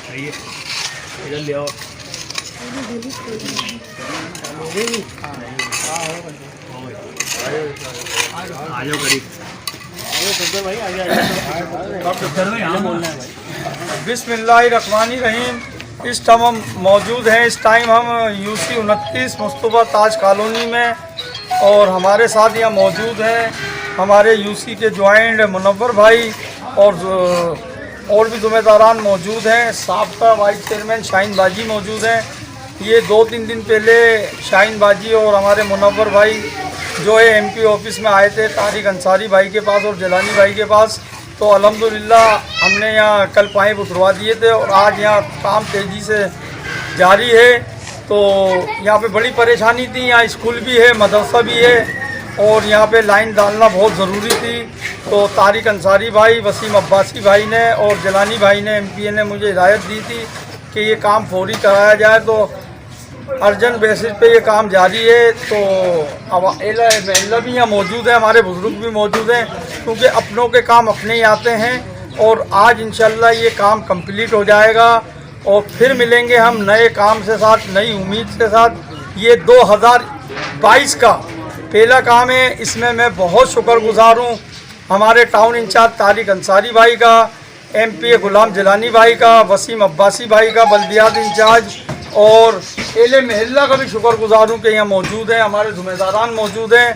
इधर ले आओ। आ जाओ करीब। बिस्मिल्लाहिर्रहमानिर्रहीम। इस टाइम हम मौजूद हैं, इस टाइम हम यूसी 29 मुस्तफा ताज कॉलोनी में, और हमारे साथ यहाँ मौजूद हैं हमारे यूसी के ज्वाइंट मुनव्वर भाई और भी ज़िम्मेदारान मौजूद हैं। साबका वाइस चेयरमैन शाहीन बाजी मौजूद हैं। ये 2-3 दिन पहले शाहीन बाजी और हमारे मुनव्वर भाई जो है एमपी ऑफिस में आए थे तारिक अंसारी भाई के पास और जलानी भाई के पास, तो अल्हम्दुलिल्लाह हमने यहाँ कल पाइप उतरवा दिए थे और आज यहाँ काम तेज़ी से जारी है। तो यहाँ पे बड़ी परेशानी थी, यहाँ स्कूल भी है, मदरसा भी है और यहाँ पे लाइन डालना बहुत ज़रूरी थी। तो तारिक अंसारी भाई, वसीम अब्बासी भाई ने और जलानी भाई ने एमपीए ने मुझे हिदायत दी थी कि ये काम फौरी कराया जाए, तो अर्जेंट बेसिस पे ये काम जारी है। तो अब महिला भी यहाँ मौजूद है, हमारे बुजुर्ग भी मौजूद हैं, क्योंकि अपनों के काम अपने ही आते हैं। और आज इंशाल्लाह ये काम कंप्लीट हो जाएगा और फिर मिलेंगे हम नए काम से साथ, नई उम्मीद के साथ। ये 2022 का पहला काम है, इसमें मैं बहुत शुक्रगुजार हूँ हमारे टाउन इंचार्ज तारिक अंसारी भाई का, एमपीए गुलाम जलानी भाई का, वसीम अब्बासी भाई का बल्दियात इंचार्ज, और एले महल्ला का भी शुक्रगुजार हूँ कि यहाँ मौजूद हैं, हमारे ज़िम्मेदारान मौजूद हैं।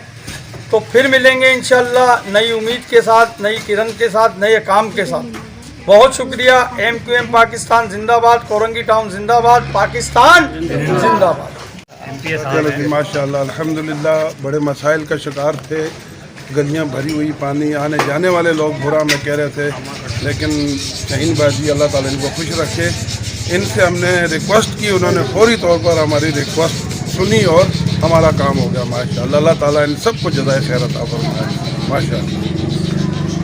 तो फिर मिलेंगे इंशाल्लाह नई उम्मीद के साथ, नई किरण के साथ, नए काम के साथ। बहुत शुक्रिया। MQM पाकिस्तान जिंदाबाद, कोरंगी टाउन जिंदाबाद, पाकिस्तान जिंदाबाद। माशाल्लाह अल्हम्दुलिल्लाह। बड़े मसाइल का शिकार थे, गलियां भरी हुई, पानी, आने जाने वाले लोग बुरा में कह रहे थे, लेकिन शाहीन बाजी अल्लाह ताला इनको खुश रखे। इनसे हमने रिक्वेस्ट की, उन्होंने फौरी तौर पर हमारी रिक्वेस्ट सुनी और हमारा काम हो गया माशाल्लाह। अल्लाह ताला इन सबको जज़ाए खैर अता फरमाए माशाल्लाह।